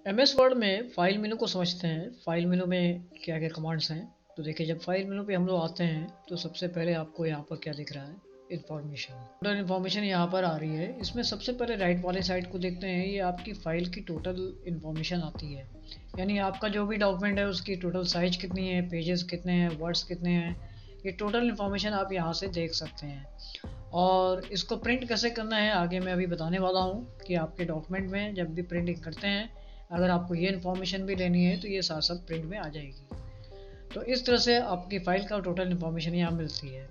MS word में file menu को समझते हैं। फाइल मेनू में क्या क्या कमांड्स हैं। तो देखिए, जब फाइल मेनू पे हम लोग आते हैं तो सबसे पहले आपको यहाँ पर क्या दिख रहा है, इन्फॉर्मेशन। टोटल इन्फॉर्मेशन यहाँ पर आ रही है। इसमें सबसे पहले राइट वाले साइड को देखते हैं, ये आपकी फ़ाइल की टोटल इन्फॉर्मेशन आती है। यानी आपका जो भी डॉक्यूमेंट है उसकी टोटल साइज कितनी है, पेजेस कितने हैं, वर्ड्स कितने हैं, ये टोटल इन्फॉर्मेशन आप यहाँ से देख सकते हैं। और इसको प्रिंट कैसे करना है आगे मैं अभी बताने वाला हूँ कि आपके डॉक्यूमेंट में जब भी प्रिंटिंग करते हैं, अगर आपको ये इन्फॉर्मेशन भी लेनी है तो ये साथ साथ प्रिंट में आ जाएगी। तो इस तरह से आपकी फ़ाइल का टोटल इन्फॉर्मेशन यहाँ मिलती है।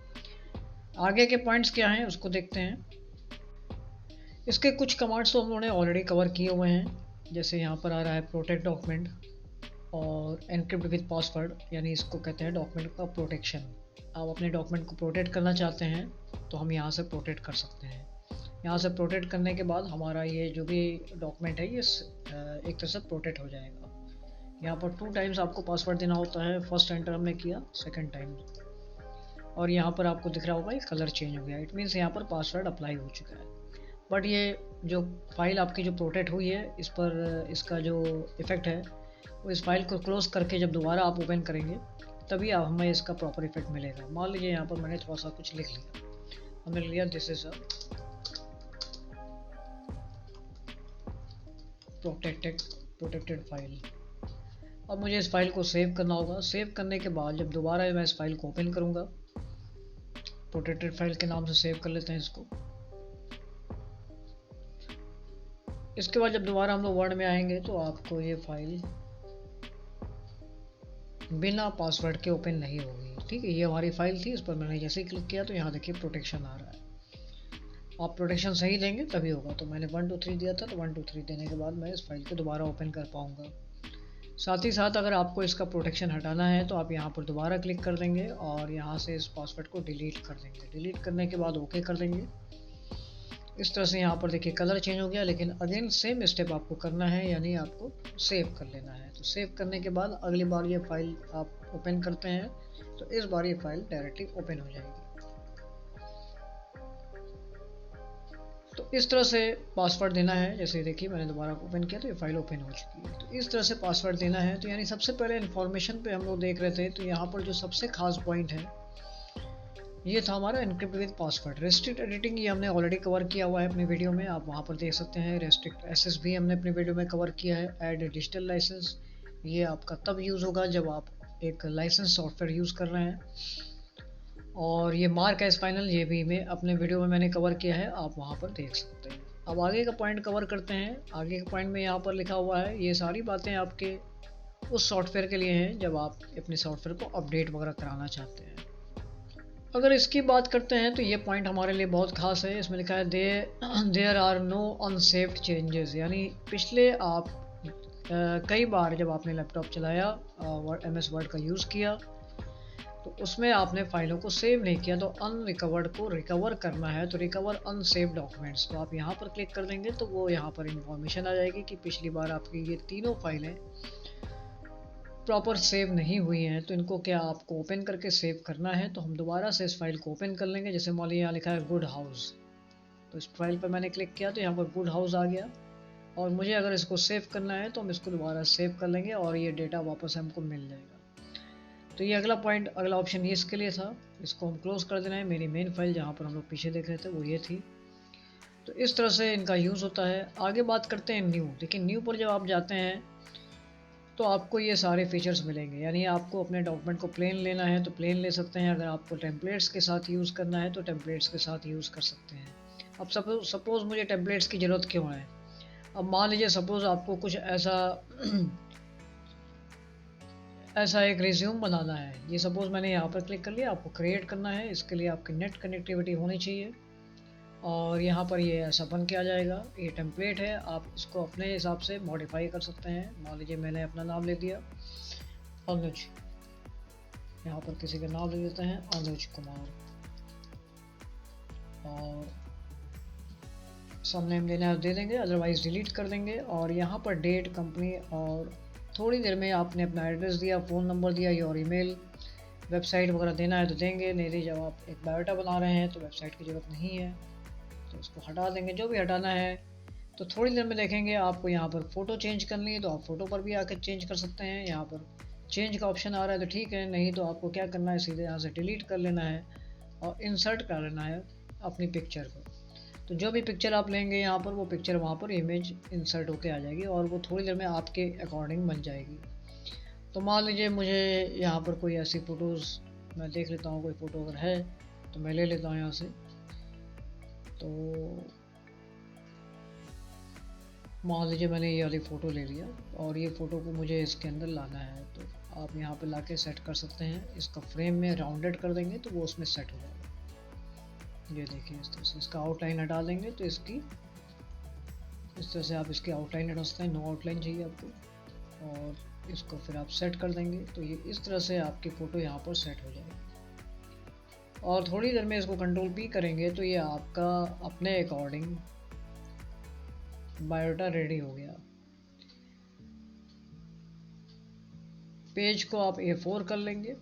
आगे के पॉइंट्स क्या हैं उसको देखते हैं। इसके कुछ कमांड्स तो हम लोगों ने ऑलरेडी कवर किए हुए हैं। जैसे यहाँ पर आ रहा है प्रोटेक्ट डॉक्यूमेंट और एनक्रिप्ट विद पासवर्ड, यानी इसको कहते हैं डॉक्यूमेंट का प्रोटेक्शन। आप अपने डॉक्यूमेंट को प्रोटेक्ट करना चाहते हैं तो हम यहाँ से प्रोटेक्ट कर सकते हैं। यहाँ से प्रोटेक्ट करने के बाद हमारा ये जो भी डॉक्यूमेंट है ये एक तरह से प्रोटेक्ट हो जाएगा। यहाँ पर 2 टाइम्स आपको पासवर्ड देना होता है। फर्स्ट एंटर हमने किया, सेकंड टाइम, और यहाँ पर आपको दिख रहा होगा ये कलर चेंज हो गया। इट मीन्स यहाँ पर पासवर्ड अप्लाई हो चुका है। बट ये जो फाइल आपकी जो प्रोटेक्ट हुई है, इस पर इसका जो इफ़ेक्ट है वो इस फाइल को क्लोज करके जब दोबारा आप ओपन करेंगे तभी आप हमें इसका प्रॉपर इफेक्ट मिलेगा। मान लीजिए यहाँ पर मैंने थोड़ा सा कुछ लिख लिया, हमने लिया this is a protected protected file. अब मुझे इस फाइल को सेव करना होगा। सेव करने के बाद जब दोबारा मैं इस फाइल को ओपन करूँगा, प्रोटेक्टेड फाइल के नाम से सेव कर लेते हैं इसको। इसके बाद जब दोबारा हम लोग वर्ड में आएंगे तो आपको ये फाइल बिना पासवर्ड के ओपन नहीं होगी। ठीक है, ये हमारी फाइल थी, इस पर मैंने जैसे ही क्लिक किया तो यहाँ देखिए प्रोटेक्शन आ रहा है। आप प्रोटेक्शन सही देंगे तभी होगा। तो मैंने 1 2 3 दिया था, तो 1 2 3 देने के बाद मैं इस फाइल को दोबारा ओपन कर पाऊँगा। साथ ही साथ अगर आपको इसका प्रोटेक्शन हटाना है तो आप यहाँ पर दोबारा क्लिक कर देंगे और यहाँ से इस पासवर्ड को डिलीट कर देंगे। डिलीट करने के बाद ओके कर देंगे। इस तरह से यहाँ पर देखिए कलर चेंज हो गया, लेकिन अगेन सेम स्टेप आपको करना है, यानी आपको सेव कर लेना है। तो सेव करने के बाद अगली बार ये फाइल आप ओपन करते हैं तो इस बार ये फाइल डायरेक्टली ओपन हो जाएगी। तो इस तरह से पासवर्ड देना है। जैसे देखिए मैंने दोबारा ओपन किया तो ये फाइल ओपन हो चुकी है। तो इस तरह से पासवर्ड देना है। तो यानी सबसे पहले इन्फॉर्मेशन पे हम लोग देख रहे थे, तो यहाँ पर जो सबसे खास पॉइंट है ये था हमारा encrypt with password. Restrict editing ये हमने ऑलरेडी कवर किया हुआ है अपने वीडियो में, आप वहाँ पर देख सकते हैं। रेस्ट्रिक्ट एसेस भी हमने अपने वीडियो में कवर किया है। ऐड डिजिटल लाइसेंस, ये आपका तब यूज़ होगा जब आप एक लाइसेंस सॉफ्टवेयर यूज़ कर रहे हैं। और ये मार्क एज फाइनल, ये भी मैं अपने वीडियो में मैंने कवर किया है, आप वहाँ पर देख सकते हैं। अब आगे का पॉइंट कवर करते हैं। आगे का पॉइंट में यहाँ पर लिखा हुआ है, ये सारी बातें आपके उस सॉफ्टवेयर के लिए हैं जब आप अपने सॉफ्टवेयर को अपडेट वगैरह कराना चाहते हैं। अगर इसकी बात करते हैं तो ये पॉइंट हमारे लिए बहुत खास है। इसमें लिखा है there are no unsaved changes, यानी पिछले आप कई बार जब आपने लैपटॉप चलाया, MS वर्ड का यूज़ किया, तो उसमें आपने फाइलों को सेव नहीं किया, तो अनरिकवर्ड को रिकवर करना है। तो रिकवर अनसेव्ड डॉक्यूमेंट्स, तो आप यहाँ पर क्लिक कर देंगे तो वो यहाँ पर इंफॉर्मेशन आ जाएगी कि पिछली बार आपकी ये तीनों फाइलें प्रॉपर सेव नहीं हुई हैं। तो इनको क्या आपको ओपन करके सेव करना है। तो हम दोबारा से इस फाइल को ओपन कर लेंगे। जैसे मान लीजिए यहाँ लिखा है गुड हाउस, तो इस फाइल पर मैंने क्लिक किया तो यहाँ पर गुड हाउस आ गया। और मुझे अगर इसको सेव करना है तो हम इसको दोबारा सेव कर लेंगे और ये डेटा वापस हमको मिल जाएगा। तो ये अगला पॉइंट, अगला ऑप्शन ये इसके लिए था। इसको हम क्लोज कर देना है। मेरी मेन फाइल जहाँ पर हम लोग पीछे देख रहे थे वो ये थी। तो इस तरह से इनका यूज़ होता है। आगे बात करते हैं न्यू। लेकिन न्यू पर जब आप जाते हैं तो आपको ये सारे फीचर्स मिलेंगे। यानी आपको अपने डॉक्यूमेंट को प्लेन लेना है तो प्लेन ले सकते हैं। अगर आपको टेम्पलेट्स के साथ यूज़ करना है तो टेम्पलेट्स के साथ यूज़ कर सकते हैं। अब सपोज़ मुझे टेम्पलेट्स की ज़रूरत क्यों है। अब मान लीजिए सपोज़ आपको कुछ ऐसा ऐसा एक रिज्यूम बनाना है। ये सपोज़ मैंने यहाँ पर क्लिक कर लिया, आपको क्रिएट करना है। इसके लिए आपकी नेट कनेक्टिविटी होनी चाहिए और यहाँ पर ये ऐसा बन के आ जाएगा। ये टेम्पलेट है, आप इसको अपने हिसाब से मॉडिफाई कर सकते हैं। मान लीजिए मैंने अपना नाम ले दिया अनुज, यहाँ पर किसी का नाम ले देते हैं अनुज कुमार, और सब नेम देना है दे देंगे, अदरवाइज़ डिलीट कर देंगे। और यहाँ पर डेट, कंपनी, और थोड़ी देर में आपने अपना एड्रेस दिया, फ़ोन नंबर दिया, और ईमेल, वेबसाइट वगैरह देना है तो देंगे। नहीं तो जब आप एक बायोडा बना रहे हैं तो वेबसाइट की ज़रूरत नहीं है, तो उसको हटा देंगे। जो भी हटाना है तो थोड़ी देर में देखेंगे आपको यहाँ पर फ़ोटो चेंज करनी है तो आप फ़ोटो पर भी आकर चेंज कर सकते हैं। यहाँ पर चेंज का ऑप्शन आ रहा है तो ठीक है, नहीं तो आपको क्या करना है, सीधे यहाँ से डिलीट कर लेना है और इंसर्ट कर लेना है अपनी पिक्चर को। तो जो भी पिक्चर आप लेंगे यहाँ पर, वो पिक्चर वहाँ पर इमेज इंसर्ट होके आ जाएगी और वो थोड़ी देर में आपके अकॉर्डिंग बन जाएगी। तो मान लीजिए मुझे यहाँ पर कोई ऐसी फ़ोटोज़ मैं देख लेता हूँ, कोई फ़ोटो अगर है तो मैं ले लेता हूँ यहाँ से। तो मान लीजिए मैंने ये वाली फ़ोटो ले लिया और ये फ़ोटो को मुझे इसके अंदर लाना है, तो आप यहाँ पे लाके सेट कर सकते हैं। इसका फ्रेम में राउंडेड कर देंगे तो वो उसमें सेट हो जाएगा। ये देखिए इस तरह से इसका आउटलाइन हटा देंगे तो इसकी इस तरह से आप इसकी आउटलाइन हटा सकते हैं। नो आउटलाइन चाहिए आपको और इसको फिर आप सेट कर देंगे तो ये इस तरह से आपकी फ़ोटो यहाँ पर सेट हो जाएगी। और थोड़ी देर में इसको कंट्रोल पी करेंगे तो ये आपका अपने अकॉर्डिंग बायोडाटा रेडी हो गया। पेज को आप A4 कर लेंगे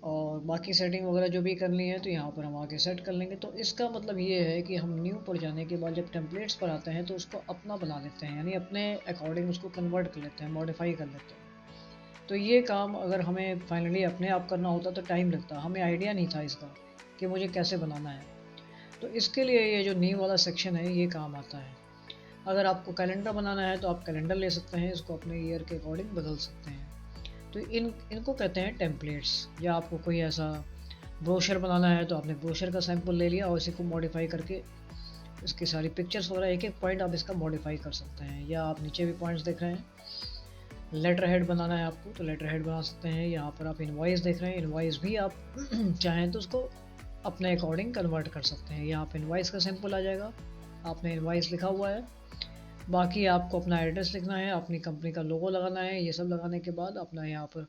और बाकी सेटिंग वगैरह जो भी करनी है तो यहाँ पर हम आके सेट कर लेंगे। तो इसका मतलब ये है कि हम न्यू पर जाने के बाद जब टेम्पलेट्स पर आते हैं तो उसको अपना बना लेते हैं, यानी अपने अकॉर्डिंग उसको कन्वर्ट कर लेते हैं, मॉडिफाई कर लेते हैं। तो ये काम अगर हमें फाइनली अपने आप करना होता तो टाइम लगता, हमें आइडिया नहीं था इसका कि मुझे कैसे बनाना है। तो इसके लिए ये जो न्यू वाला सेक्शन है ये काम आता है। अगर आपको कैलेंडर बनाना है तो आप कैलेंडर ले सकते हैं, इसको अपने ईयर के अकॉर्डिंग बदल सकते हैं। तो इनको कहते हैं टेम्पलेट्स। या आपको कोई ऐसा ब्रोशर बनाना है तो आपने ब्रोशर का सैंपल ले लिया और इसी को मॉडिफाई करके इसकी सारी पिक्चर्स वगैरह एक एक पॉइंट आप इसका मॉडिफाई कर सकते हैं। या आप नीचे भी पॉइंट्स देख रहे हैं, लेटर हेड बनाना है आपको तो लेटर हेड बना सकते हैं। यहाँ पर आप इनवॉइस देख रहे हैं, इनवॉइस भी आप चाहें तो उसको अपने अकॉर्डिंग कन्वर्ट कर सकते हैं। यहाँ पर इनवॉइस का सैंपल आ जाएगा, आपने इनवॉइस लिखा हुआ है, बाकी आपको अपना एड्रेस लिखना है, अपनी कंपनी का लोगो लगाना है। ये सब लगाने के बाद अपना यहाँ पर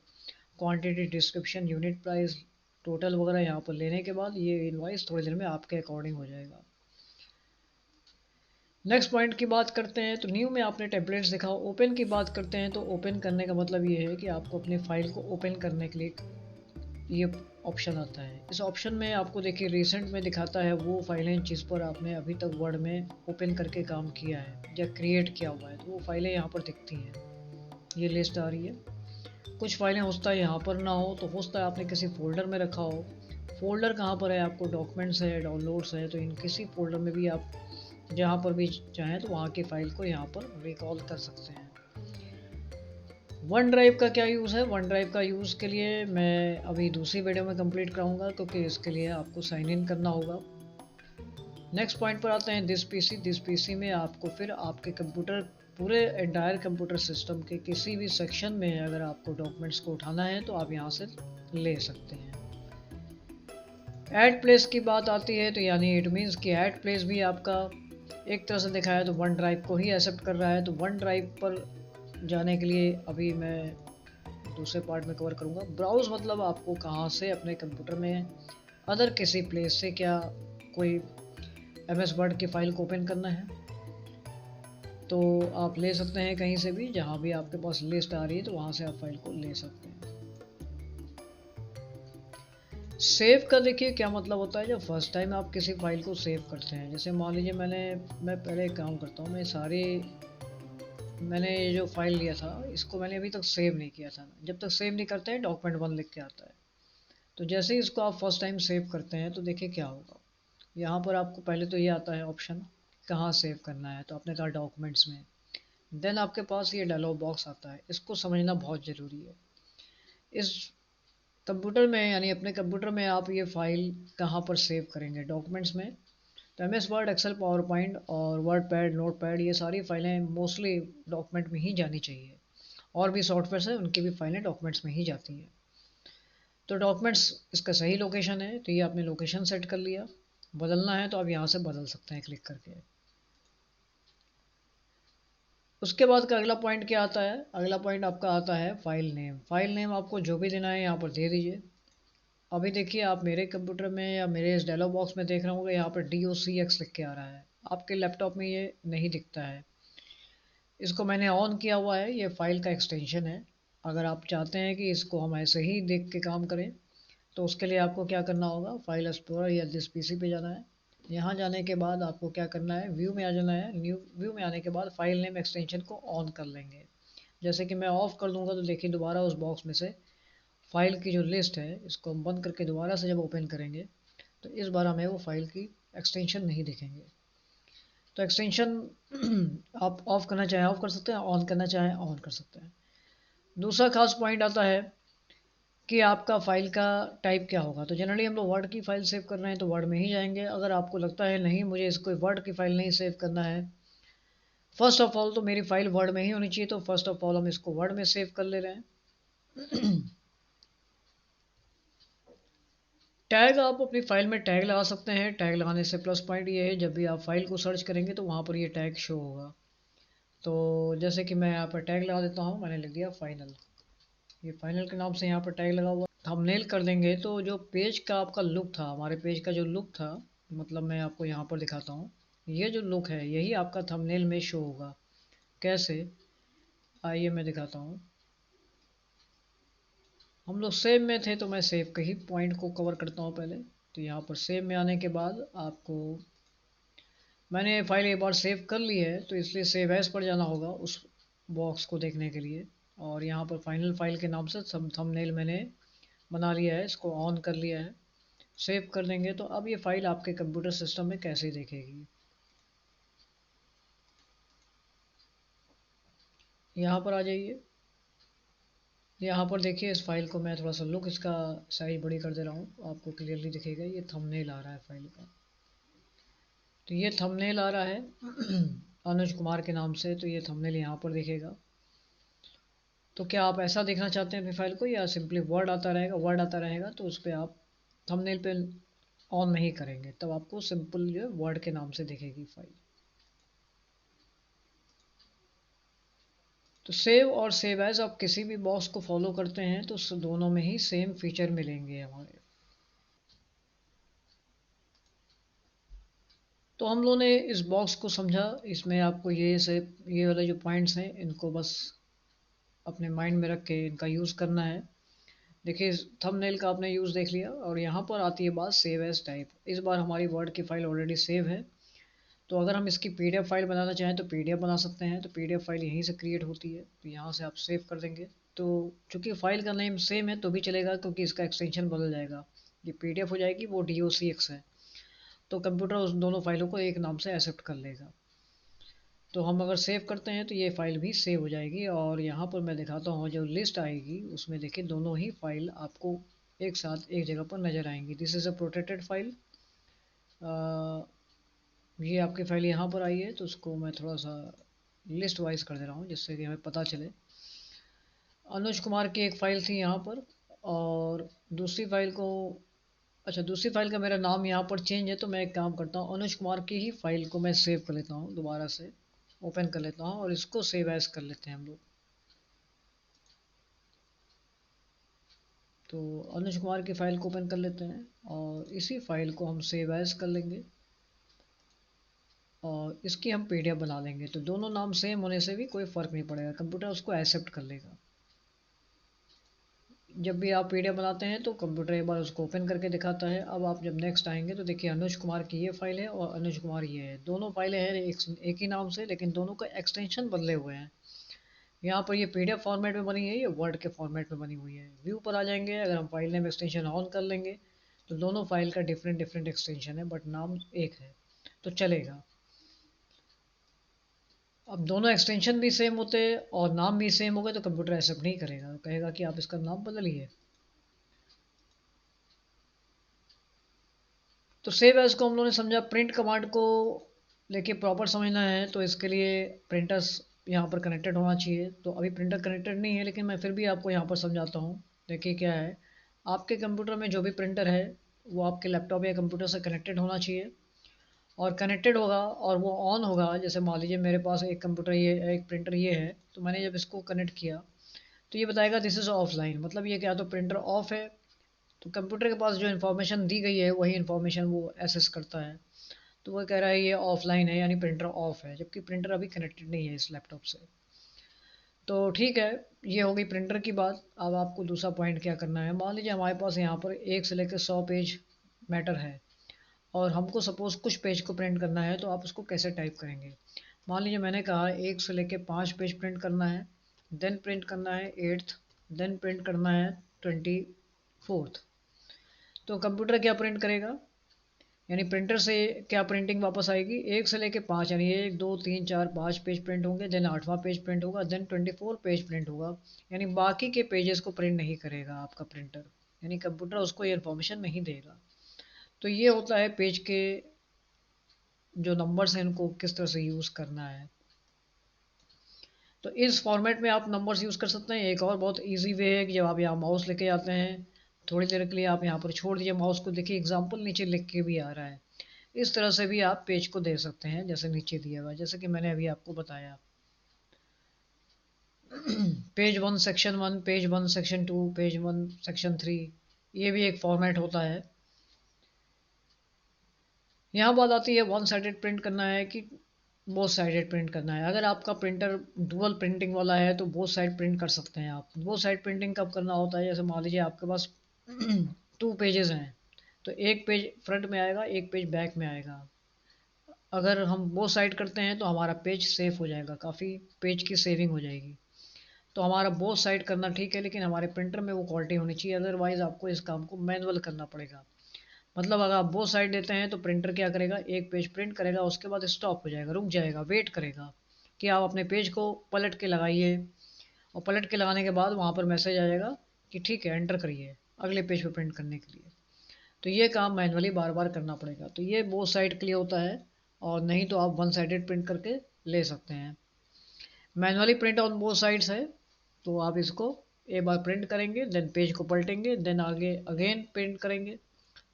quantity, description, unit price, total वगैरह यहाँ पर लेने के बाद ये इनवॉइस थोड़ी देर में आपके अकॉर्डिंग हो जाएगा। नेक्स्ट पॉइंट की बात करते हैं। तो न्यू में आपने टेम्पलेट्स दिखा। ओपन की बात करते हैं तो ओपन करने का मतलब ये है कि आपको अपनी फाइल को ओपन करने के लिए ये ऑप्शन आता है। इस ऑप्शन में आपको देखिए रिसेंट में दिखाता है वो फाइलें जिस पर आपने अभी तक वर्ड में ओपन करके काम किया है या क्रिएट किया हुआ है, तो वो फाइलें यहाँ पर दिखती हैं। ये लिस्ट आ रही है। कुछ फाइलें हो सकता है यहाँ पर ना हो, तो हो सकता है आपने किसी फोल्डर में रखा हो। फोल्डर कहाँ पर है, आपको डॉक्यूमेंट्स है, डाउनलोड्स है, तो इन किसी फोल्डर में भी आप जहाँ पर भी चाहें तो वहाँ की फ़ाइल को यहाँ पर रिकॉल कर सकते हैं। वन ड्राइव का क्या यूज़ है? वन ड्राइव का यूज़ के लिए मैं अभी दूसरी वीडियो में कंप्लीट कराऊंगा, क्योंकि इसके लिए आपको साइन इन करना होगा। नेक्स्ट पॉइंट पर आते हैं, दिस पीसी में आपको फिर आपके कंप्यूटर, पूरे एंटायर कंप्यूटर सिस्टम के किसी भी सेक्शन में अगर आपको डॉक्यूमेंट्स को उठाना है तो आप यहाँ से ले सकते हैं। ऐड प्लेस की बात आती है तो यानी इट मीन्स कि ऐड प्लेस भी आपका एक तरह से देखा है तो वन ड्राइव को ही एक्सेप्ट कर रहा है। तो वन ड्राइव पर जाने के लिए अभी मैं दूसरे पार्ट में कवर करूँगा। ब्राउज़ मतलब आपको कहाँ से अपने कंप्यूटर में अदर किसी प्लेस से क्या कोई MS वर्ड की फ़ाइल को ओपन करना है तो आप ले सकते हैं कहीं से भी, जहाँ भी आपके पास लिस्ट आ रही है तो वहाँ से आप फाइल को ले सकते हैं। सेव का देखिए क्या मतलब होता है। जब फर्स्ट टाइम आप किसी फाइल को सेव करते हैं, जैसे मान लीजिए मैं पहले एक काम करता हूँ, मैंने ये जो फाइल लिया था इसको मैंने अभी तक सेव नहीं किया था। जब तक सेव नहीं करते हैं डॉक्यूमेंट 1 लिख के आता है। तो जैसे ही इसको आप फर्स्ट टाइम सेव करते हैं तो देखिए क्या होगा। यहाँ पर आपको पहले तो ये आता है ऑप्शन कहाँ सेव करना है, तो आपने कहा डॉक्यूमेंट्स में। देन आपके पास ये डायलॉग बॉक्स आता है, इसको समझना बहुत ज़रूरी है। इस कंप्यूटर में यानी अपने कंप्यूटर में आप ये फाइल कहाँ पर सेव करेंगे, डॉक्यूमेंट्स में। तो MS Word, Excel, PowerPoint और वर्ड पैड, नोट पैड, ये सारी फाइलें मोस्टली डॉक्यूमेंट में ही जानी चाहिए। और भी सॉफ्टवेयर है उनकी भी फाइलें डॉक्यूमेंट्स में ही जाती हैं। तो डॉक्यूमेंट्स इसका सही लोकेशन है, तो ये आपने लोकेशन सेट कर लिया। बदलना है तो आप यहाँ से बदल सकते हैं क्लिक करके। उसके बाद का अगला पॉइंट क्या आता है? अगला पॉइंट आपका आता है फाइल नेम। फाइल नेम आपको जो भी देना है यहाँ पर दे दीजिए। अभी देखिए आप मेरे कंप्यूटर में या मेरे इस डायलॉग बॉक्स में देख रहे होंगे यहाँ पर DOCX लिख के आ रहा है। आपके लैपटॉप में ये नहीं दिखता है, इसको मैंने ऑन किया हुआ है। ये फाइल का एक्सटेंशन है। अगर आप चाहते हैं कि इसको हम ऐसे ही देख के काम करें तो उसके लिए आपको क्या करना होगा, फाइल एक्सप्लोरर या दिस PC पे जाना है। यहाँ जाने के बाद आपको क्या करना है, व्यू में आ जाना है। न्यू व्यू में आने के बाद फाइल नेम एक्सटेंशन को ऑन कर लेंगे। जैसे कि मैं ऑफ कर दूंगा तो देखिए दोबारा उस बॉक्स में से फाइल की जो लिस्ट है इसको हम बंद करके दोबारा से जब ओपन करेंगे तो इस बार हमें वो फाइल की एक्सटेंशन नहीं दिखेंगे। तो एक्सटेंशन आप ऑफ करना चाहें ऑफ कर सकते हैं, ऑन करना चाहें ऑन कर सकते हैं। दूसरा खास पॉइंट आता है कि आपका फ़ाइल का टाइप क्या होगा। तो जनरली हम लोग वर्ड की फ़ाइल सेव कर रहे हैं तो वर्ड में ही जाएंगे। अगर आपको लगता है नहीं मुझे इसको वर्ड की फ़ाइल नहीं सेव करना है, फर्स्ट ऑफ ऑल तो मेरी फ़ाइल वर्ड में ही होनी चाहिए, तो फर्स्ट ऑफ ऑल हम इसको वर्ड में सेव कर ले रहे हैं। टैग आप अपनी फ़ाइल में टैग लगा सकते हैं। टैग लगाने से प्लस पॉइंट ये है जब भी आप फ़ाइल को सर्च करेंगे तो वहाँ पर ये टैग शो होगा। तो जैसे कि मैं यहाँ पर टैग लगा देता हूँ, मैंने लिख दिया फाइनल। ये फाइनल के नाम से यहाँ पर टैग लगा हुआ। थंबनेल कर देंगे तो जो पेज का आपका लुक था, हमारे पेज का जो लुक था, मतलब मैं आपको यहाँ पर दिखाता हूँ, ये जो लुक है यही आपका थंबनेल में शो होगा। कैसे, आइए मैं दिखाता हूँ। हम लोग सेव में थे तो मैं सेव के ही पॉइंट को कवर करता हूँ पहले। तो यहाँ पर सेव में आने के बाद आपको, मैंने फाइल एक बार सेव कर ली है तो इसलिए सेव एज पर जाना होगा उस बॉक्स को देखने के लिए। और यहाँ पर फाइनल फाइल के नाम से थंबनेल मैंने बना लिया है, इसको ऑन कर लिया है। सेव कर देंगे तो अब ये फाइल आपके कंप्यूटर सिस्टम में कैसे दिखेगी। यहाँ पर आ जाइए। यहाँ पर देखिए इस फाइल को मैं थोड़ा सा लुक इसका साइज बड़ी कर दे रहा हूँ, आपको क्लियरली दिखेगा। ये थंबनेल आ रहा है फाइल का, तो ये थंबनेल आ रहा है अनुज कुमार के नाम से, तो ये थंबनेल यहाँ पर दिखेगा। तो क्या आप ऐसा देखना चाहते हैं अपनी फाइल को, या सिंपली वर्ड आता रहेगा? वर्ड आता रहेगा तो उस पर आप थंबनेल पे ऑन नहीं करेंगे, तब आपको सिंपल जो है वर्ड के नाम से दिखेगी फाइल। तो सेव और सेव एज आप किसी भी बॉक्स को फॉलो करते हैं तो दोनों में ही सेम फीचर मिलेंगे हमारे। तो हम लोगों ने इस बॉक्स को समझा। इसमें आपको ये वाले जो पॉइंट्स हैं इनको बस अपने माइंड में रख के इनका यूज़ करना है। देखिए थंबनेल का आपने यूज़ देख लिया, और यहाँ पर आती है बात सेव एज टाइप। इस बार हमारी वर्ड की फ़ाइल ऑलरेडी सेव है, तो अगर हम इसकी पीडीएफ फाइल बनाना चाहें तो पीडीएफ बना सकते हैं। तो पीडीएफ फाइल यहीं से क्रिएट होती है, तो यहाँ से आप सेव कर देंगे। तो चूंकि फाइल का नेम सेम है तो भी चलेगा, क्योंकि इसका एक्सटेंशन बदल जाएगा। ये पीडीएफ हो जाएगी, वो docx है। तो कंप्यूटर उस दोनों फाइलों को एक नाम से एक्सेप्ट कर लेगा। तो हम अगर सेव करते हैं तो ये फाइल भी सेव हो जाएगी। और यहाँ पर मैं दिखाता हूँ जो लिस्ट आएगी उसमें देखिए दोनों ही फाइल आपको एक साथ एक जगह पर नज़र आएंगी। This is a protected file. ये आपकी फ़ाइल यहाँ पर आई है, तो उसको मैं थोड़ा सा लिस्ट वाइज कर दे रहा हूँ जिससे कि हमें पता चले। अनुज कुमार की एक फ़ाइल थी यहाँ पर, और दूसरी फ़ाइल को, अच्छा दूसरी फ़ाइल का मेरा नाम यहाँ पर चेंज है, तो मैं एक काम करता हूँ अनुज कुमार की ही फ़ाइल को मैं सेव कर लेता हूँ, दोबारा से ओपन कर लेता हूँ और इसको सेव एज कर लेते हैं हम लोग। तो अनुज कुमार की फ़ाइल को ओपन कर लेते हैं और इसी फ़ाइल को हम सेव एज कर लेंगे और इसकी हम पीडीएफ बना लेंगे। तो दोनों नाम सेम होने से भी कोई फ़र्क नहीं पड़ेगा, कंप्यूटर उसको एक्सेप्ट कर लेगा। जब भी आप पीडीएफ बनाते हैं तो कंप्यूटर एक बार उसको ओपन करके दिखाता है। अब आप जब नेक्स्ट आएंगे तो देखिए अनुज कुमार की ये फाइल है और अनुज कुमार ये है, दोनों फाइलें हैं एक ही नाम से, लेकिन दोनों का एक्सटेंशन बदले हुए हैं। यहाँ पर ये पीडीएफ फॉर्मेट में बनी है, ये वर्ड के फॉर्मेट में बनी हुई है। व्यू पर आ जाएंगे, अगर हम फाइल नेम एक्सटेंशन ऑन कर लेंगे तो दोनों फाइल का डिफरेंट डिफरेंट एक्सटेंशन है, बट नाम एक है, तो चलेगा। अब दोनों एक्सटेंशन भी सेम होते और नाम भी सेम हो गए तो कंप्यूटर एक्सेप्ट नहीं करेगा, तो कहेगा कि आप इसका नाम बदलिए। तो सेव एज को हम लोगों ने समझा। प्रिंट कमांड को देखिए प्रॉपर समझना है तो इसके लिए प्रिंटर्स यहाँ पर कनेक्टेड होना चाहिए। तो अभी प्रिंटर कनेक्टेड नहीं है, लेकिन मैं फिर भी आपको यहाँ पर समझाता हूँ। देखिए क्या है, आपके कंप्यूटर में जो भी प्रिंटर है वो आपके लैपटॉप या कंप्यूटर से कनेक्टेड होना चाहिए, और कनेक्टेड होगा और वो ऑन होगा। जैसे मान लीजिए मेरे पास एक कंप्यूटर ये, एक प्रिंटर ये है, तो मैंने जब इसको कनेक्ट किया तो ये बताएगा दिस इज़ ऑफलाइन, मतलब ये क्या, तो प्रिंटर ऑफ है। तो कंप्यूटर के पास जो इन्फॉर्मेशन दी गई है वही इन्फॉर्मेशन वो एसेस करता है। तो वो कह रहा है ये ऑफलाइन है, यानी प्रिंटर ऑफ है, जबकि प्रिंटर अभी कनेक्टेड नहीं है इस लैपटॉप से। तो ठीक है, ये हो गई प्रिंटर की बात। अब आपको दूसरा पॉइंट क्या करना है, मान लीजिए हमारे पास यहाँ पर 1 से लेकर 100 पेज मैटर है, और हमको सपोज़ कुछ पेज को प्रिंट करना है तो आप उसको कैसे टाइप करेंगे। मान लीजिए मैंने कहा 1 से लेके 5 पेज प्रिंट करना है, देन प्रिंट करना है 8th, देन प्रिंट करना है 24th। तो कंप्यूटर क्या प्रिंट करेगा, यानी प्रिंटर से क्या प्रिंटिंग वापस आएगी, 1 से लेके 5, यानी 1 2 3 4 5 पेज प्रिंट होंगे, देन 8वां पेज प्रिंट होगा, देन 24 पेज प्रिंट होगा। यानी बाकी के पेजेस को प्रिंट नहीं करेगा आपका प्रिंटर, यानी कंप्यूटर उसको ये इन्फॉर्मेशन नहीं देगा। तो ये होता है पेज के जो नंबर्स हैं इनको किस तरह से यूज़ करना है। तो इस फॉर्मेट में आप नंबर्स यूज़ कर सकते हैं। एक और बहुत इजी वे है कि जब आप यहाँ माउस लेके आते हैं, थोड़ी देर के लिए आप यहाँ पर छोड़ दीजिए माउस को, देखिए एग्जाम्पल नीचे लिख के भी आ रहा है। इस तरह से भी आप पेज को दे सकते हैं जैसे नीचे दिया हुआ, जैसे कि मैंने अभी आपको बताया। Page 1 section 1, page 1 section 2, page 1 section 3, ये भी एक फॉर्मेट होता है। यहाँ बात आती है वन साइडेड प्रिंट करना है कि बोथ साइडेड प्रिंट करना है। अगर आपका प्रिंटर डुअल प्रिंटिंग वाला है तो बोथ साइड प्रिंट कर सकते हैं आप। बोथ साइड प्रिंटिंग कब करना होता है, जैसे मान लीजिए आपके पास 2 पेजेस हैं, तो एक पेज फ्रंट में आएगा, एक पेज बैक में आएगा। अगर हम बोथ साइड करते हैं तो हमारा पेज सेफ हो जाएगा, काफ़ी पेज की सेविंग हो जाएगी। तो हमारा बोथ साइड करना ठीक है, लेकिन हमारे प्रिंटर में वो क्वालिटी होनी चाहिए, अदरवाइज़ आपको इस काम को मैनुअल करना पड़ेगा। मतलब अगर आप बोथ साइड देते हैं तो प्रिंटर क्या करेगा, एक पेज प्रिंट करेगा, उसके बाद स्टॉप हो जाएगा, रुक जाएगा, वेट करेगा कि आप अपने पेज को पलट के लगाइए, और पलट के लगाने के बाद वहाँ पर मैसेज आ जाएगा कि ठीक है एंटर करिए अगले पेज पर प्रिंट करने के लिए। तो ये काम मैनुअली बार बार करना पड़ेगा। तो ये बोथ साइड के लिए होता है, और नहीं तो आप वन साइडेड प्रिंट करके ले सकते हैं। Manually print on both sides है, तो आप इसको एक बार प्रिंट करेंगे, देन पेज को पलटेंगे, देन आगे अगेन प्रिंट करेंगे।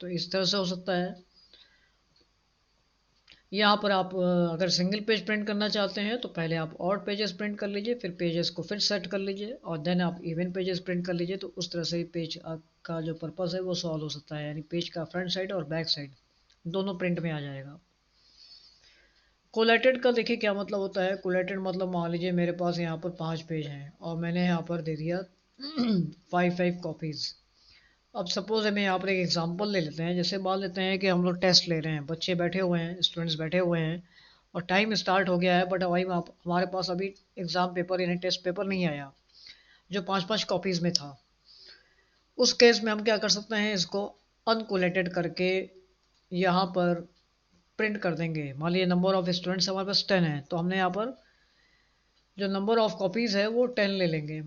तो इस तरह से हो सकता है। यहाँ पर आप अगर सिंगल पेज प्रिंट करना चाहते हैं तो पहले आप ऑड पेजेस प्रिंट कर लीजिए, फिर पेजेस को फिर सेट कर लीजिए, और देन आप इवन पेजेस प्रिंट कर लीजिए। तो उस तरह से पेज का जो पर्पस है वो सॉल्व हो सकता है, यानी पेज का फ्रंट साइड और बैक साइड दोनों प्रिंट में आ जाएगा। कोलेटेड का देखिए क्या मतलब होता है। कोलेटेड मतलब मान लीजिए मेरे पास यहाँ पर 5 पेज हैं और मैंने यहाँ पर दे दिया 5 कॉपीज़। अब सपोज हमें यहाँ पर एक एग्जांपल ले लेते हैं, जैसे मान लेते हैं कि हम लोग टेस्ट ले रहे हैं, बच्चे बैठे हुए हैं, स्टूडेंट्स बैठे हुए हैं, और टाइम स्टार्ट हो गया है, बट वही हमारे पास अभी एग्ज़ाम पेपर यानी टेस्ट पेपर नहीं आया जो 5 कॉपीज़ में था। उस केस में हम क्या कर सकते हैं, इसको अनकोलेटेड करके यहाँ पर प्रिंट कर देंगे। मान लीजिए नंबर ऑफ स्टूडेंट्स हमारे पास 10 है, तो हमने यहाँ पर जो नंबर ऑफ कॉपीज़ है वो 10 ले लेंगे,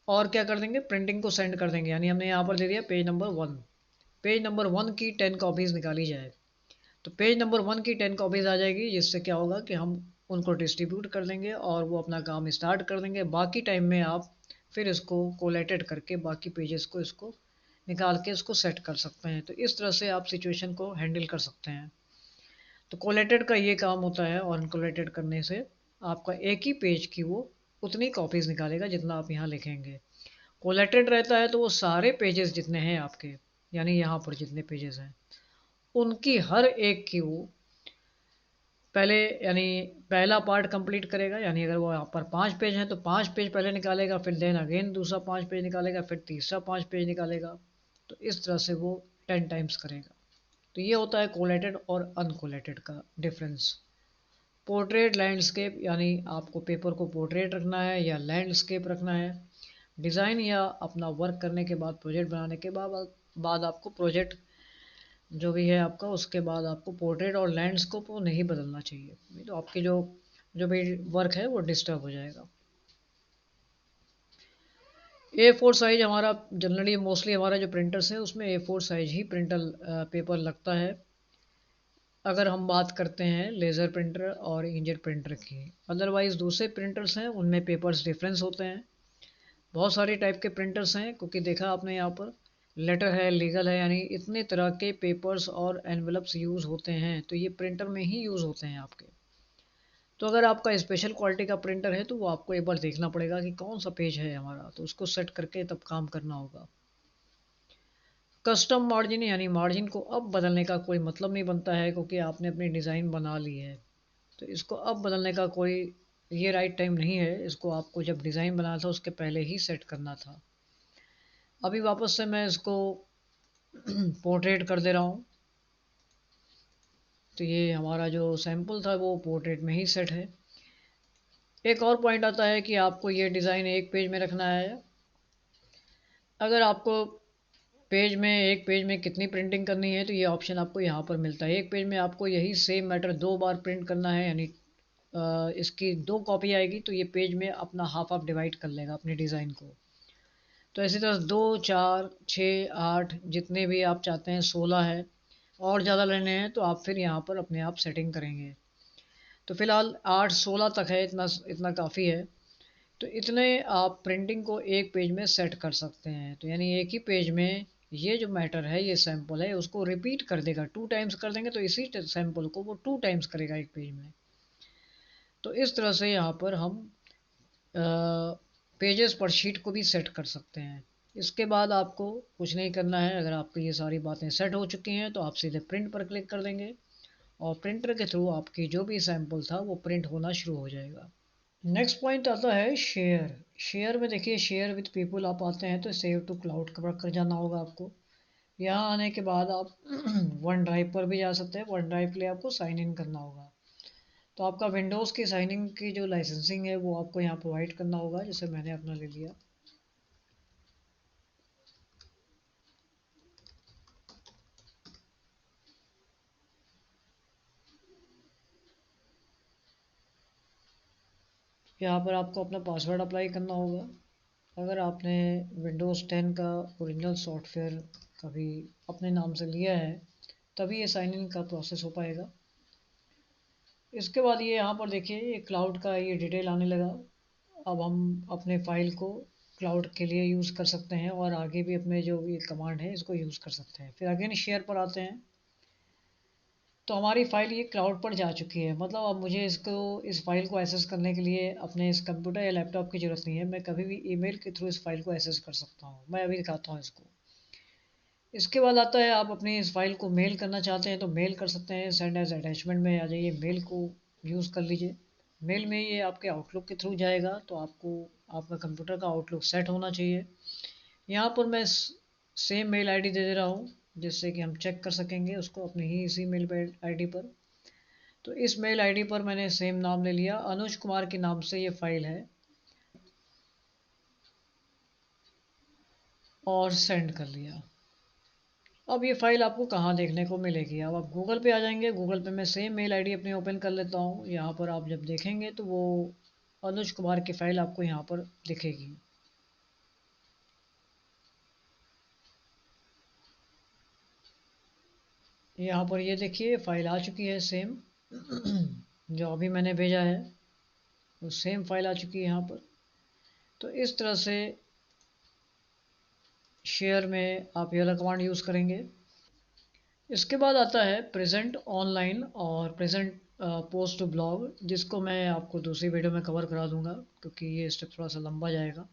और क्या कर देंगे, प्रिंटिंग को सेंड कर देंगे। यानी हमने यहाँ पर दे दिया पेज नंबर 1, पेज नंबर 1 की 10 कॉपीज़ निकाली जाए। तो पेज नंबर 1 की 10 कॉपीज़ आ जाएगी, जिससे क्या होगा कि हम उनको डिस्ट्रीब्यूट कर देंगे और वो अपना काम स्टार्ट कर देंगे। बाकी टाइम में आप फिर इसको कोलेटेड करके बाकी पेजेस को इसको निकाल के इसको सेट कर सकते हैं। तो इस तरह से आप सिचुएशन को हैंडल कर सकते हैं। तो कोलेटेड का ये काम होता है, और अनकोलेटेड करने से आपका एक ही पेज की वो उतनी कॉपीज़ निकालेगा जितना आप यहाँ लिखेंगे। कोलेटेड रहता है तो वो सारे पेजेस जितने हैं आपके, यानी यहाँ पर जितने पेजेस हैं उनकी हर एक की वो पहले, यानी पहला पार्ट कंप्लीट करेगा। यानी अगर वो यहाँ पर 5 पेज हैं तो 5 पेज पहले निकालेगा, फिर देन अगेन दूसरा 5 पेज निकालेगा, फिर तीसरा 5 पेज निकालेगा। तो इस तरह से वो 10 टाइम्स करेगा। तो ये होता है कोलेटेड और अनकोलेटेड का डिफरेंस। पोर्ट्रेट लैंडस्केप, यानी आपको पेपर को पोर्ट्रेट रखना है या लैंडस्केप रखना है। डिज़ाइन या अपना वर्क करने के बाद, प्रोजेक्ट बनाने के बाद आपको प्रोजेक्ट जो भी है आपका, उसके बाद आपको पोर्ट्रेट और लैंडस्केप को नहीं बदलना चाहिए, नहीं तो आपकी जो जो भी वर्क है वो डिस्टर्ब हो जाएगा। A4 साइज हमारा जनरली मोस्टली हमारा जो प्रिंटर्स है उसमें A4 साइज ही प्रिंटर पेपर लगता है। अगर हम बात करते हैं लेज़र प्रिंटर और इंकजेट प्रिंटर की, अदरवाइज़ दूसरे प्रिंटर्स हैं उनमें पेपर्स डिफरेंस होते हैं। बहुत सारे टाइप के प्रिंटर्स हैं, क्योंकि देखा आपने यहाँ पर लेटर है, लीगल है, यानी इतने तरह के पेपर्स और एनवेलप्स यूज़ होते हैं, तो ये प्रिंटर में ही यूज़ होते हैं आपके। तो अगर आपका स्पेशल क्वालिटी का प्रिंटर है तो वो आपको एक बार देखना पड़ेगा कि कौन सा पेज है हमारा, तो उसको सेट करके तब काम करना होगा। कस्टम मार्जिन, यानी मार्जिन को अब बदलने का कोई मतलब नहीं बनता है, क्योंकि आपने अपनी डिज़ाइन बना ली है। तो इसको अब बदलने का कोई ये राइट टाइम नहीं है। इसको आपको जब डिज़ाइन बनाना था उसके पहले ही सेट करना था। अभी वापस से मैं इसको पोर्ट्रेट कर दे रहा हूँ। तो ये हमारा जो सैंपल था वो पोर्ट्रेट में ही सेट है। एक और पॉइंट आता है कि आपको ये डिज़ाइन एक पेज में रखना है। अगर आपको एक पेज में कितनी प्रिंटिंग करनी है तो ये ऑप्शन आपको यहाँ पर मिलता है। एक पेज में आपको यही सेम मैटर 2 बार प्रिंट करना है, यानी इसकी 2 कॉपी आएगी तो ये पेज में अपना हाफ हाफ डिवाइड कर लेगा अपने डिज़ाइन को। तो इसी तरह 2, 4, 6, 8 जितने भी आप चाहते हैं, 16 है, और ज़्यादा लेने हैं तो आप फिर यहाँ पर अपने आप सेटिंग करेंगे। तो फिलहाल 8, 16 तक है, इतना इतना काफ़ी है। तो इतने आप प्रिंटिंग को एक पेज में सेट कर सकते हैं। तो यानी एक ही पेज में ये जो मैटर है, ये सैंपल है, उसको रिपीट कर देगा। 2 टाइम्स कर देंगे तो इसी सैंपल को वो 2 टाइम्स करेगा एक पेज में। तो इस तरह से यहाँ पर हम पेजेस पर शीट को भी सेट कर सकते हैं। इसके बाद आपको कुछ नहीं करना है। अगर आपकी ये सारी बातें सेट हो चुकी हैं तो आप सीधे प्रिंट पर क्लिक कर देंगे और प्रिंटर के थ्रू आपकी जो भी सैंपल था वो प्रिंट होना शुरू हो जाएगा। नेक्स्ट पॉइंट आता है शेयर। शेयर में देखिए, शेयर विद पीपल आप आते हैं तो सेव टू क्लाउड पर कर जाना होगा आपको। यहाँ आने के बाद आप वन ड्राइव पर भी जा सकते हैं। वन ड्राइव के लिए आपको साइन इन करना होगा। तो आपका विंडोज़ की साइनिंग की जो लाइसेंसिंग है वो आपको यहाँ प्रोवाइड करना होगा, जैसे मैंने अपना ले लिया। यहाँ पर आपको अपना पासवर्ड अप्लाई करना होगा। अगर आपने विंडोज़ 10 का ओरिजिनल सॉफ्टवेयर कभी अपने नाम से लिया है तभी ये साइन इन का प्रोसेस हो पाएगा। इसके बाद ये यहाँ पर देखिए, ये क्लाउड का ये डिटेल आने लगा। अब हम अपने फाइल को क्लाउड के लिए यूज़ कर सकते हैं और आगे भी अपने जो ये कमांड है इसको यूज़ कर सकते हैं। फिर अगेन शेयर पर आते हैं तो हमारी फ़ाइल ये क्लाउड पर जा चुकी है। मतलब अब मुझे इस फ़ाइल को एक्सेस करने के लिए अपने इस कंप्यूटर या लैपटॉप की ज़रूरत नहीं है। मैं कभी भी ईमेल के थ्रू इस फ़ाइल को एक्सेस कर सकता हूँ। मैं अभी दिखाता हूँ इसको। इसके बाद आता है, आप अपनी इस फाइल को मेल करना चाहते हैं तो मेल कर सकते हैं। सेंड एज अटैचमेंट में आ जाइए, मेल को यूज़ कर लीजिए। मेल में ये आपके आउटलुक के थ्रू जाएगा तो आपको आपका कंप्यूटर का आउटलुक सेट होना चाहिए। यहाँ पर मैं सेम मेल आईडी दे दे रहा हूँ जिससे कि हम चेक कर सकेंगे उसको अपनी ही इसी मेल आईडी पर। तो इस मेल आईडी पर मैंने सेम नाम ले लिया, अनुज कुमार के नाम से ये फाइल है, और सेंड कर लिया। अब ये फाइल आपको कहाँ देखने को मिलेगी? अब आप गूगल पे आ जाएंगे। गूगल पे मैं सेम मेल आईडी अपनी ओपन कर लेता हूँ। यहाँ पर आप जब देखेंगे तो वो अनुज कुमार की फाइल आपको यहाँ पर दिखेगी। यहाँ पर ये देखिए फाइल आ चुकी है सेम जो अभी मैंने भेजा है, वो सेम फाइल आ चुकी है यहाँ पर। तो इस तरह से शेयर में आप ये वाला कमांड यूज़ करेंगे। इसके बाद आता है प्रेजेंट ऑनलाइन और प्रेजेंट पोस्ट टू ब्लॉग, जिसको मैं आपको दूसरी वीडियो में कवर करा दूंगा क्योंकि ये स्टेप थोड़ा सा लंबा जाएगा।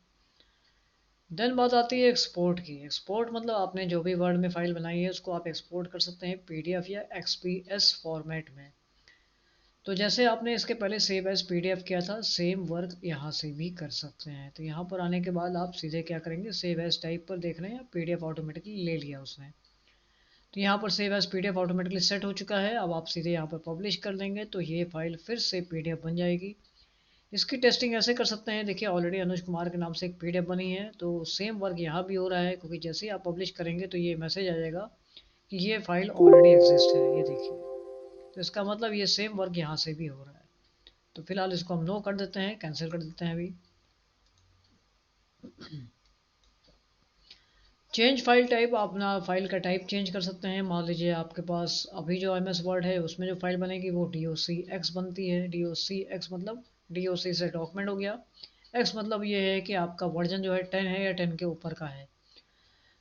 देन बात आती है एक्सपोर्ट की। एक्सपोर्ट मतलब आपने जो भी वर्ड में फाइल बनाई है उसको आप एक्सपोर्ट कर सकते हैं पीडीएफ या एक्सपीएस फॉर्मेट में। तो जैसे आपने इसके पहले सेव एज पीडीएफ किया था, सेम वर्क यहाँ से भी कर सकते हैं। तो यहाँ पर आने के बाद आप सीधे क्या करेंगे, सेव एज टाइप पर देख रहे हैं पीडीएफ ऑटोमेटिकली ले लिया उसने। तो यहाँ पर save as PDF automatically set हो चुका है। अब आप सीधे यहाँ पर पब्लिश कर देंगे तो ये फाइल फिर से पीडीएफ बन जाएगी। इसकी टेस्टिंग ऐसे कर सकते हैं, देखिए ऑलरेडी अनुज कुमार के नाम से एक पीडीएफ बनी है तो सेम वर्क यहाँ भी हो रहा है, क्योंकि जैसे ही आप पब्लिश करेंगे तो ये मैसेज आ जाएगा कि ये फाइल ऑलरेडी एग्जिस्ट है, ये देखिए। तो इसका मतलब ये सेम वर्क यहाँ से भी हो रहा है। तो फिलहाल इसको हम नो कर देते हैं, कैंसिल कर देते हैं अभी। चेंज फाइल टाइप, आप अपना फाइल का टाइप चेंज कर सकते हैं। मान लीजिए आपके पास अभी जो एम एस वर्ड है उसमें जो फाइल बनेगी वो DOCX बनती है। DOCX मतलब DOC से डॉक्यूमेंट हो गया, X मतलब ये है कि आपका वर्जन जो है 10 है या 10 के ऊपर का है।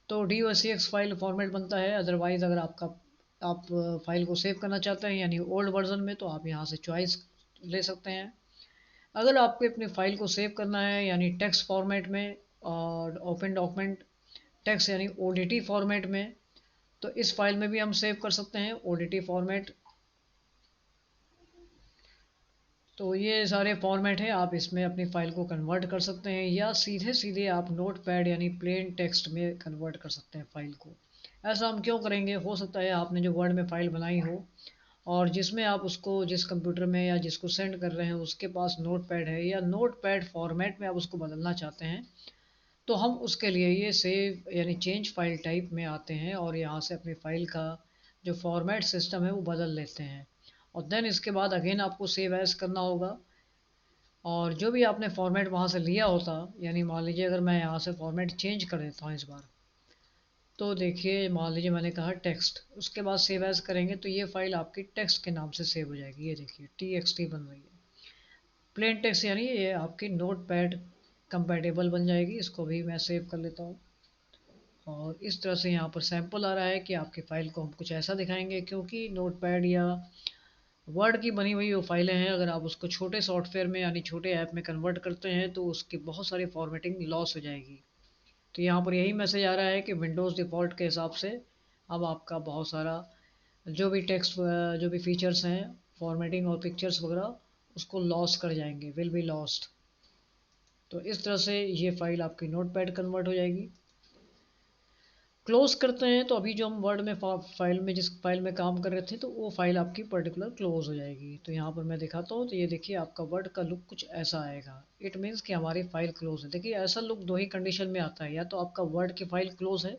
तो DOCX फाइल फॉर्मेट बनता है। अदरवाइज अगर आप फाइल को सेव करना चाहते हैं यानी ओल्ड वर्जन में, तो आप यहाँ से चॉइस ले सकते हैं। अगर आपको अपनी फाइल को सेव करना है यानी टेक्स्ट फॉर्मेट में और ओपन डॉक्यूमेंट टेक्स्ट यानी ODT फॉर्मेट में, तो इस फाइल में भी हम सेव कर सकते हैं ODT फॉर्मेट। तो ये सारे फॉर्मेट हैं, आप इसमें अपनी फ़ाइल को कन्वर्ट कर सकते हैं या सीधे सीधे आप नोट पैड यानी प्लेन टेक्स्ट में कन्वर्ट कर सकते हैं फ़ाइल को। ऐसा हम क्यों करेंगे, हो सकता है आपने जो वर्ड में फ़ाइल बनाई हो और जिसमें आप उसको जिस कंप्यूटर में या जिसको सेंड कर रहे हैं उसके पास नोट पैड है या नोट पैड फॉर्मेट में आप उसको बदलना चाहते हैं, तो हम उसके लिए ये सेव यानी चेंज फाइल टाइप में आते हैं और यहाँ से अपनी फ़ाइल का जो फॉर्मेट सिस्टम है वो बदल लेते हैं। और देन इसके बाद अगेन आपको सेव एज़ करना होगा और जो भी आपने फॉर्मेट वहाँ से लिया होता, यानी मान लीजिए अगर मैं यहाँ से फॉर्मेट चेंज कर देता हूँ इस बार, तो देखिए मान लीजिए मैंने कहा टेक्स्ट, उसके बाद सेव एज़ करेंगे तो ये फाइल आपकी टेक्स्ट के नाम से सेव हो जाएगी। ये देखिए TXT बन रही है, प्लेन टेक्स्ट, यानी ये आपकी नोट पैड कंपेटेबल बन जाएगी। इसको भी मैं सेव कर लेता हूँ और इस तरह से यहाँ पर सैंपल आ रहा है कि आपकी फ़ाइल को हम कुछ ऐसा दिखाएंगे, क्योंकि नोट पैड या वर्ड की बनी हुई वो फाइलें हैं, अगर आप उसको छोटे सॉफ्टवेयर में यानी छोटे ऐप में कन्वर्ट करते हैं तो उसकी बहुत सारी फॉर्मेटिंग लॉस हो जाएगी। तो यहाँ पर यही मैसेज आ रहा है कि विंडोज़ डिफ़ॉल्ट के हिसाब से अब आपका बहुत सारा जो भी टेक्स्ट जो भी फीचर्स हैं फॉर्मेटिंग और पिक्चर्स वगैरह उसको लॉस कर जाएंगे, विल बी लॉस्ट। तो इस तरह से ये फ़ाइल आपकी नोट पैड कन्वर्ट हो जाएगी। क्लोज करते हैं तो अभी जो हम वर्ड में फाइल में जिस फाइल में काम कर रहे थे तो वो फाइल आपकी पर्टिकुलर क्लोज हो जाएगी। तो यहाँ पर मैं दिखाता हूँ, तो ये देखिए आपका वर्ड का लुक कुछ ऐसा आएगा। इट मीन्स कि हमारी फाइल क्लोज है। देखिए ऐसा लुक दो ही कंडीशन में आता है, या तो आपका वर्ड की फाइल क्लोज है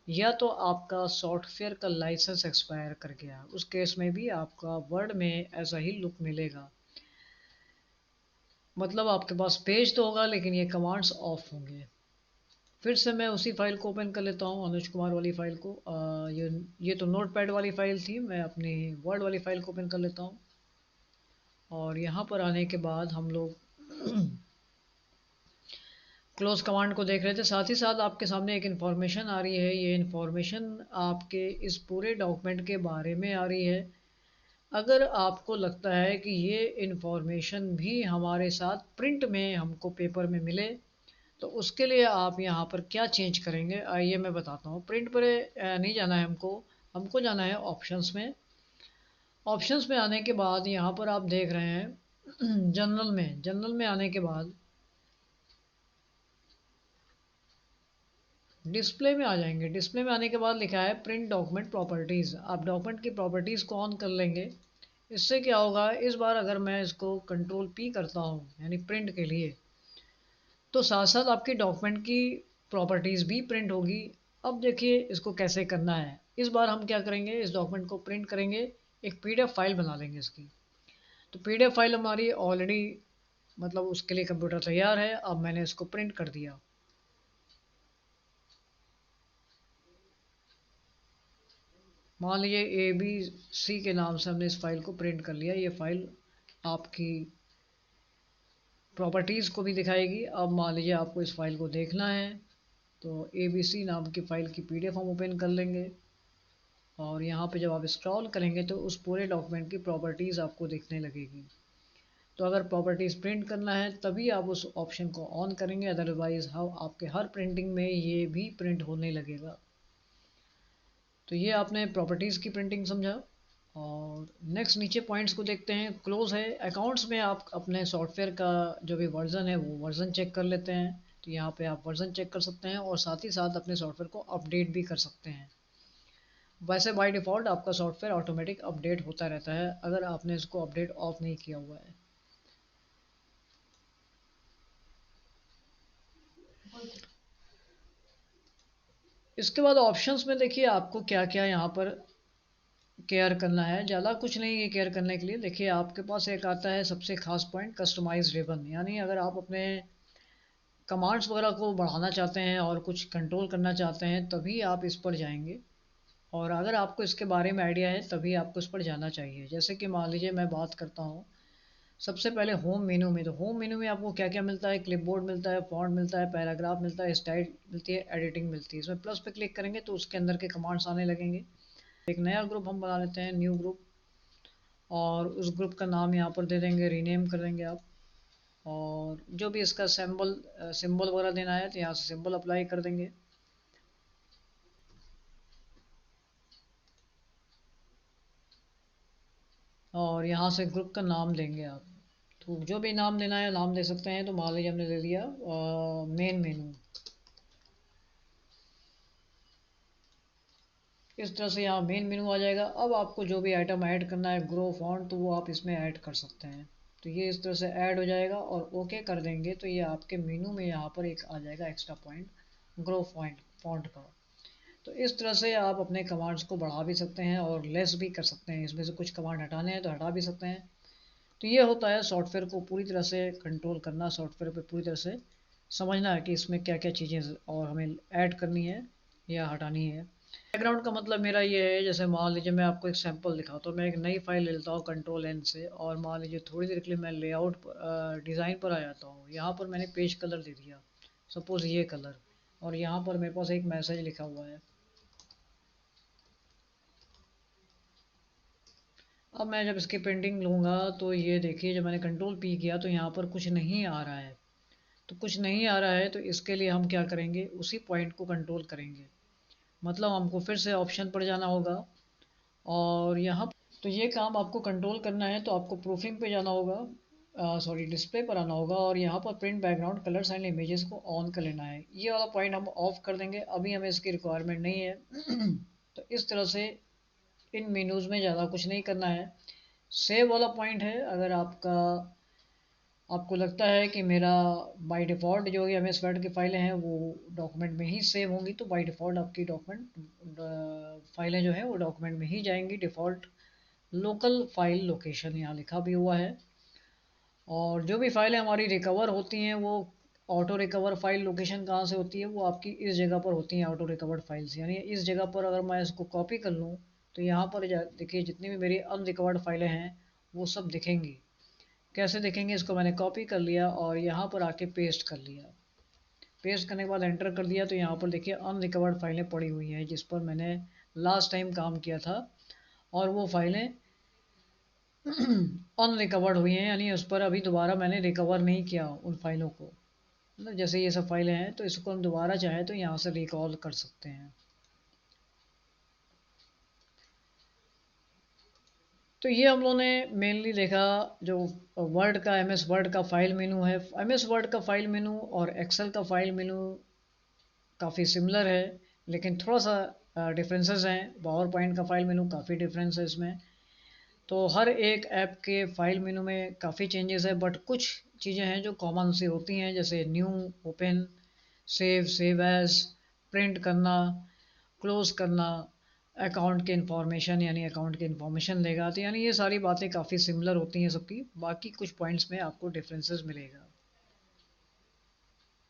या तो आपका सॉफ्टवेयर का लाइसेंस एक्सपायर कर गया, उस केस में भी आपका वर्ड में ऐसा ही लुक मिलेगा। मतलब आपके पास पेज तो होगा लेकिन ये कमांड्स ऑफ होंगे। फिर से मैं उसी फाइल को ओपन कर लेता हूँ, अनुज कुमार वाली फाइल को। ये तो नोट पैड वाली फाइल थी, मैं अपनी वर्ड वाली फाइल को ओपन कर लेता हूँ और यहाँ पर आने के बाद हम लोग क्लोज कमांड को देख रहे थे। साथ ही साथ आपके सामने एक इन्फॉर्मेशन आ रही है, ये इन्फॉर्मेशन आपके इस पूरे डॉक्यूमेंट के बारे में आ रही है। अगर आपको लगता है कि ये इन्फॉर्मेशन भी हमारे साथ प्रिंट में हमको पेपर में मिले तो उसके लिए आप यहाँ पर क्या चेंज करेंगे, आइए मैं बताता हूँ। प्रिंट पर नहीं जाना है हमको, हमको जाना है ऑप्शंस में। ऑप्शंस में आने के बाद यहाँ पर आप देख रहे हैं जनरल में आने के बाद डिस्प्ले में आ जाएंगे। डिस्प्ले में आने के बाद लिखा है प्रिंट डॉक्यूमेंट प्रॉपर्टीज़। आप डॉक्यूमेंट की प्रॉपर्टीज़ को ऑन कर लेंगे। इससे क्या होगा, इस बार अगर मैं इसको कंट्रोल P करता हूँ यानी प्रिंट के लिए, तो साथ साथ आपकी डॉक्यूमेंट की प्रॉपर्टीज़ भी प्रिंट होगी। अब देखिए इसको कैसे करना है। इस बार हम क्या करेंगे, इस डॉक्यूमेंट को प्रिंट करेंगे, एक PDF फाइल बना लेंगे इसकी। तो PDF फाइल हमारी ऑलरेडी मतलब उसके लिए कंप्यूटर तैयार है। अब मैंने इसको प्रिंट कर दिया। मान लीजिए ABC के नाम से हमने इस फाइल को प्रिंट कर लिया। ये फाइल आपकी प्रॉपर्टीज़ को भी दिखाएगी। अब मान लीजिए आपको इस फाइल को देखना है तो ABC नाम की फ़ाइल की PDF हम ओपन कर लेंगे और यहाँ पे जब आप स्क्रॉल करेंगे तो उस पूरे डॉक्यूमेंट की प्रॉपर्टीज़ आपको दिखने लगेगी। तो अगर प्रॉपर्टीज़ प्रिंट करना है तभी आप उस ऑप्शन को ऑन करेंगे, अदरवाइज़ आपके हर प्रिंटिंग में ये भी प्रिंट होने लगेगा। तो ये आपने प्रॉपर्टीज़ की प्रिंटिंग समझा। और नेक्स्ट नीचे पॉइंट्स को देखते हैं। क्लोज है। अकाउंट्स में आप अपने सॉफ्टवेयर का जो भी वर्जन है वो वर्जन चेक कर लेते हैं। तो यहाँ पे आप वर्जन चेक कर सकते हैं और साथ ही साथ अपने सॉफ्टवेयर को अपडेट भी कर सकते हैं। वैसे बाय डिफ़ॉल्ट आपका सॉफ्टवेयर ऑटोमेटिक अपडेट होता रहता है अगर आपने इसको अपडेट ऑफ नहीं किया हुआ है। इसके बाद ऑप्शंस में देखिए आपको क्या क्या यहाँ पर केयर करना है। ज़्यादा कुछ नहीं है केयर करने के लिए। देखिए आपके पास एक आता है सबसे खास पॉइंट, कस्टमाइज रिबन। यानी अगर आप अपने कमांड्स वगैरह को बढ़ाना चाहते हैं और कुछ कंट्रोल करना चाहते हैं तभी आप इस पर जाएंगे। और अगर आपको इसके बारे में आइडिया है तभी आपको इस पर जाना चाहिए। जैसे कि मान लीजिए मैं बात करता हूँ सबसे पहले होम मेनू में। तो होम मेनू में आपको क्या क्या मिलता है, क्लिपबोर्ड मिलता है, फॉन्ट मिलता है, पैराग्राफ मिलता है, स्टाइल मिलती है, एडिटिंग मिलती है। इसमें प्लस पे क्लिक करेंगे तो उसके अंदर के कमांड्स आने लगेंगे। एक नया ग्रुप हम बना लेते हैं, न्यू ग्रुप, और उस ग्रुप का नाम यहाँ पर दे देंगे, रीनेम कर देंगे आप। और जो भी इसका सिंबल वगैरह देना है तो यहाँ से सिंबल अप्लाई कर देंगे। और यहाँ से ग्रुप का नाम देंगे आप। तो जो भी नाम देना है नाम दे सकते हैं। तो मान लीजिए हमने दे दिया मेन मेनू। इस तरह से यहाँ मेन मेनू आ जाएगा। अब आपको जो भी आइटम ऐड करना है ग्रो फॉन्ट, तो वो आप इसमें ऐड कर सकते हैं। तो ये इस तरह से ऐड हो जाएगा और ओके कर देंगे तो ये आपके मेनू में यहाँ पर एक आ जाएगा extra point grow font font का। तो इस तरह से आप अपने कमांड्स को बढ़ा भी सकते हैं और लेस भी कर सकते हैं। इसमें से कुछ कमांड हटाने हैं तो हटा भी सकते हैं। तो ये होता है सॉफ्टवेयर को पूरी तरह से कंट्रोल करना, सॉफ्टवेयर पे पूरी तरह से समझना है कि इसमें क्या क्या चीज़ें और हमें ऐड करनी है या हटानी है। बैकग्राउंड का मतलब मेरा ये है, जैसे मान लीजिए मैं आपको एक सैंपल दिखाता हूँ। मैं एक नई फाइल ले लेता हूँ कंट्रोल एन से, और मान लीजिए थोड़ी देर के लिए मैं लेआउट डिज़ाइन पर आ जाता हूँ। यहाँ पर मैंने पेज कलर दे दिया, सपोज़ ये कलर, और यहाँ पर मेरे पास एक मैसेज लिखा हुआ है। अब मैं जब इसकी प्रिंटिंग लूँगा तो ये देखिए, जब मैंने कंट्रोल पी किया तो यहाँ पर कुछ नहीं आ रहा है। तो कुछ नहीं आ रहा है तो इसके लिए हम क्या करेंगे, उसी पॉइंट को कंट्रोल करेंगे। मतलब हमको फिर से ऑप्शन पर जाना होगा और यहाँ, तो ये काम आपको कंट्रोल करना है तो आपको प्रूफिंग पे जाना होगा, सॉरी डिस्प्ले पर आना होगा, और यहाँ पर print background colours and images को ऑन कर लेना है। ये वाला पॉइंट हम ऑफ कर देंगे, अभी हमें इसकी रिक्वायरमेंट नहीं है। तो इस तरह से इन मेनूज में ज़्यादा कुछ नहीं करना है। सेव वाला पॉइंट है, अगर आपको लगता है कि मेरा बाय डिफ़ॉल्ट जो एम एस वर्ड की फाइलें हैं वो डॉक्यूमेंट में ही सेव होंगी, तो बाय डिफ़ॉल्ट आपकी डॉक्यूमेंट फाइलें जो है वो डॉक्यूमेंट में ही जाएंगी। डिफ़ॉल्ट लोकल फाइल लोकेशन यहाँ लिखा भी हुआ है। और जो भी फाइलें हमारी रिकवर होती हैं वो ऑटो रिकवर फाइल लोकेशन कहाँ से होती है, वो आपकी इस जगह पर होती हैं ऑटो रिकवर्ड फाइल्स। यानी इस जगह पर अगर मैं इसको कॉपी कर लूँ तो यहाँ पर देखिए जितनी भी मेरी अनरिकवर्ड फाइलें हैं वो सब दिखेंगी। कैसे दिखेंगे, इसको मैंने कॉपी कर लिया और यहाँ पर आके पेस्ट कर लिया। पेस्ट करने के बाद एंटर कर दिया तो यहाँ पर देखिए अनरिकवर्ड फाइलें पड़ी हुई हैं जिस पर मैंने लास्ट टाइम काम किया था, और वो फाइलें अनरिकवर्ड हुई हैं, यानी उस पर अभी दोबारा मैंने रिकवर नहीं किया उन फाइलों को। मतलब जैसे ये सब फाइलें हैं तो इसको हम दोबारा चाहे तो यहाँ से रिकॉल कर सकते हैं। तो ये हम लोगों ने मेनली देखा जो वर्ड का, एम एस वर्ड का फाइल मेनू है। एम एस वर्ड का फाइल मेनू और एक्सेल का फाइल मेनू काफ़ी सिमिलर है, लेकिन थोड़ा सा डिफरेंसेस हैं। पावर पॉइंट का फाइल मेनू काफ़ी डिफरेंस है इसमें। तो हर एक ऐप के फाइल मेनू में काफ़ी चेंजेस है, बट कुछ चीज़ें हैं जो कॉमन सी होती हैं, जैसे new, open, save, save as, print करना, क्लोज करना, अकाउंट के इंफॉर्मेशन यानी अकाउंट के इंफॉर्मेशन लेगा। तो यानी ये सारी बातें काफ़ी सिमिलर होती हैं सबकी, बाकी कुछ पॉइंट्स में आपको डिफरेंसेस मिलेगा।